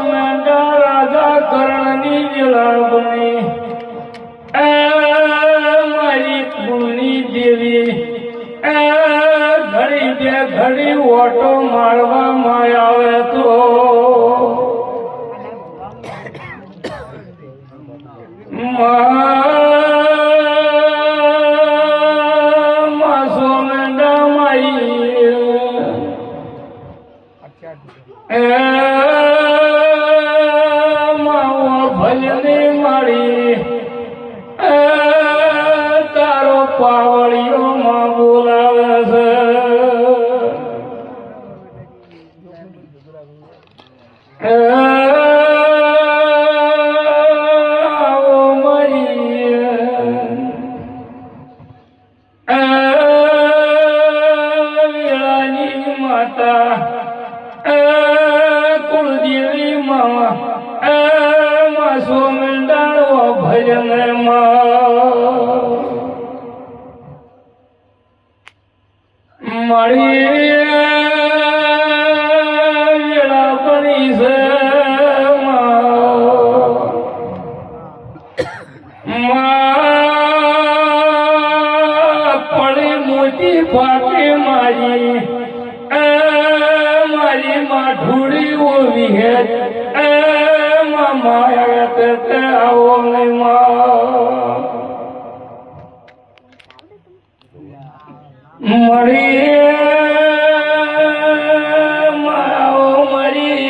રાજા કરણની જલાવણી મારી કુળની દેવી ઘડી બે ઘડી ઓટો મારવામાં આવે તો ભજને મારી તારો પાવળીઓમાં બોલાવે છે આવો મારી વેળાની માતા કુળદેવી મામા સોમંડાળો ભજન મારી વેળા પડી છે પડી મોટી ફાટી મારી મારી માઠુડી ઓવી હે માયા તે આવો નહીં મળી માઓ મરી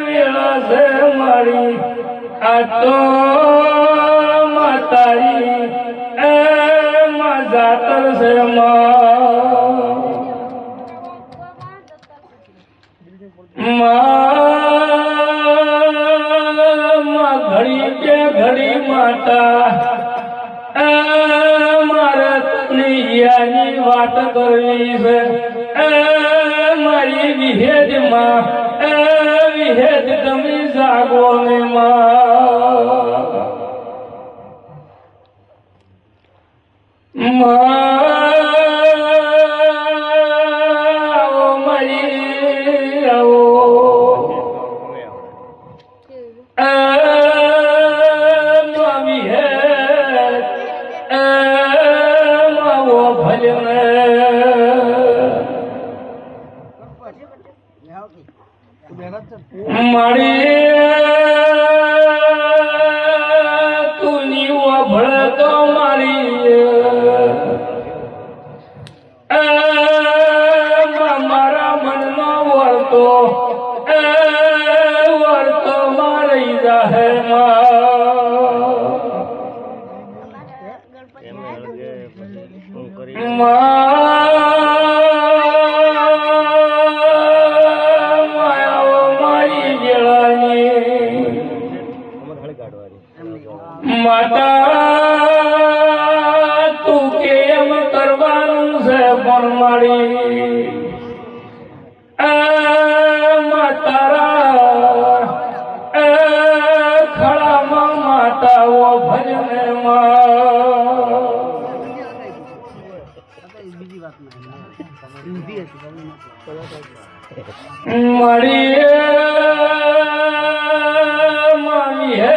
વેળા છે મારી આ તો માતારી જાતર છે ઘડી કે ઘડી માતા મારે તની વાત કરવી છે મારી વિહેદમાં વિહેદ તમે જાગો ને મારી તુની વભળ તો મારી મારા મનમાં વળતો મારી જાહે માયા મારી જેળ માતા તું કેમ કરવાનું છે પણ મારી તારા ખળામાં માતાઓ ભજને મારી મામી હે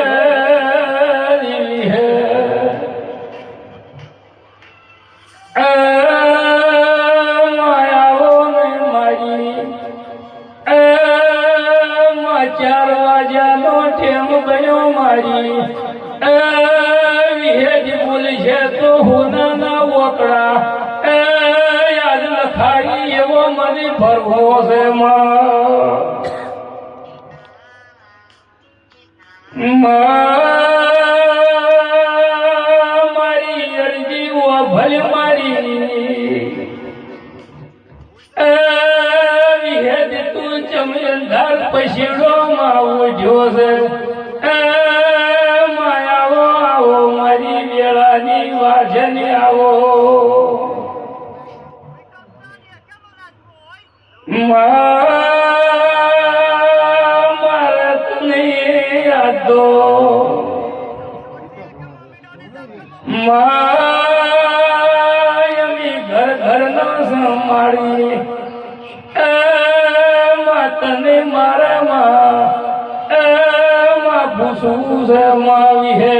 ભરવો છે મારી અરજી ભલ મારી વિહેદ તું ચમયંધાર પછીડો માં ઉઠ્યો છે આવો આવો મારી વેળાની વાજને આવો મારા તને યાદો માયમી ઘર ઘર ન સંભાળી તને મારામાં પૂછવું છે માવી હે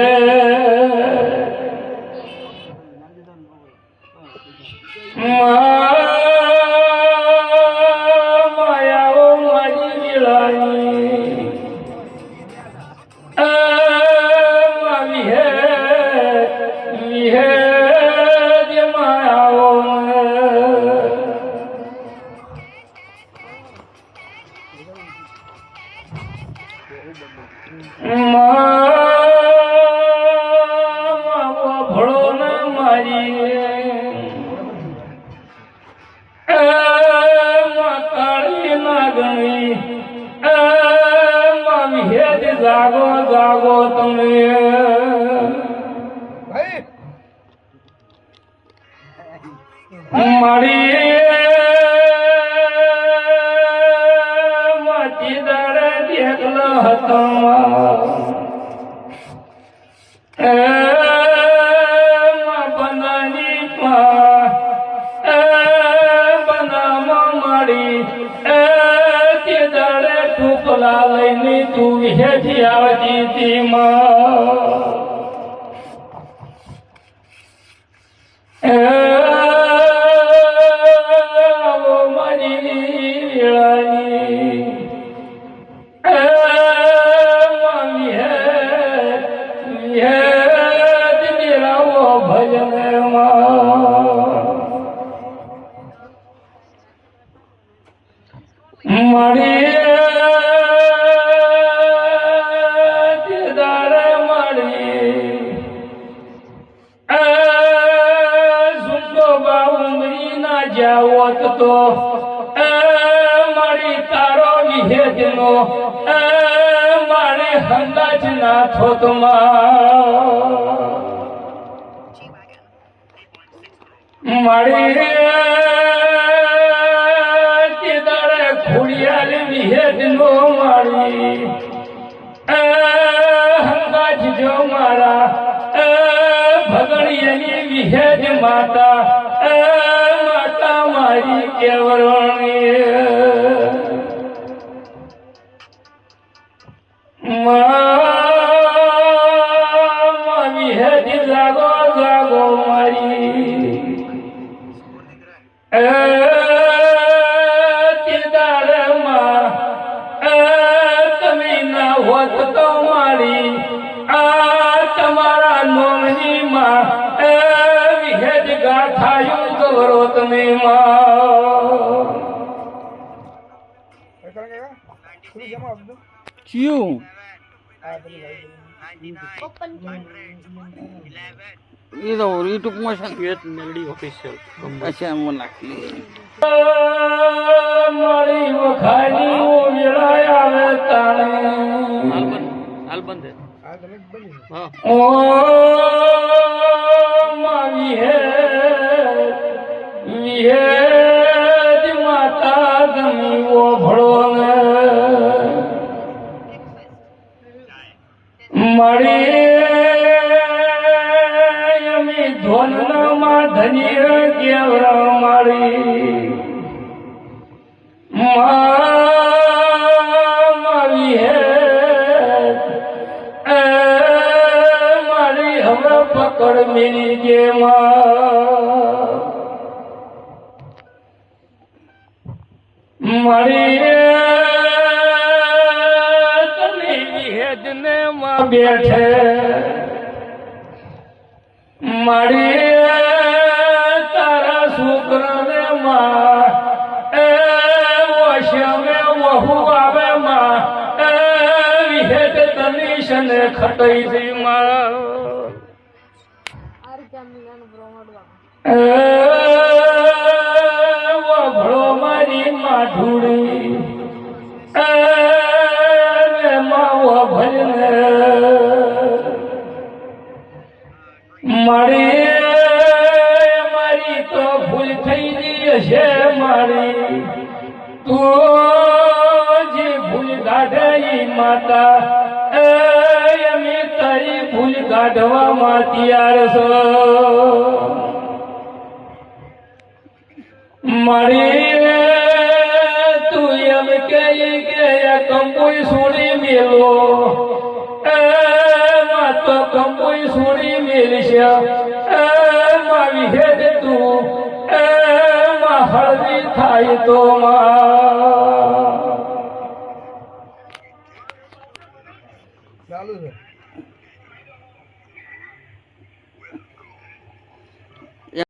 ભળો ના મારી કાળી ના ગણી વિહેદ જાગો જાગો તમે મારી માટીદાર દેખલો હતો બનામાં માડી તે દાડે ટુકલા લઈને તું વિહેથી આવતી તી જાવત તો મારી તારો વિહેજનો મારે હંગાજ ના થોત મારી તે દાડે ખોડિયાલ વિહેજનો મારી હંગાજ જો મારા ભગણીની વિહેજ માતા મારી કેવરણી વિહેજ જાગો જાગો મારી તિરદારમાં તમે ના હોત તો મારી તમારા નોમની માં વિહેજ ગાથાયું ગૌરો તમે ક્યું ये तो यूट्यूब में संगीत मेलोडी ऑफिशियल अच्छा वो नाखली मारी वो खाली वो मिलाया वे ताने हाल बंद है ઓ માવી હે વિહેજ માતા ગમી ઓ ભળો ને મળી અમી ધોનમાં ધન્ય કેવરા મારી માવી હે મારી હવે પકડ મેરી જે મારી તને વિહેજને માં બેઠે મારી તારા છોકરાને માં વશ્યમે વહુ આવે માં વિહેજ તનિશને ખટઈ થી માં વભળો મારી માઢુડી માવો ભજને મારી તો ભૂલ થઈ ગઈ છે મારી તું જે ભૂલ કાઢી માતા અમે તારી ભૂલ કાઢવામાં તૈયાર છો મારી તું એમ કે કંબોઈ છોડી મેલો તો કંબોઈ છોડી મેલશે માવી હેડ તું હળવી થાય તો ચાલુ છે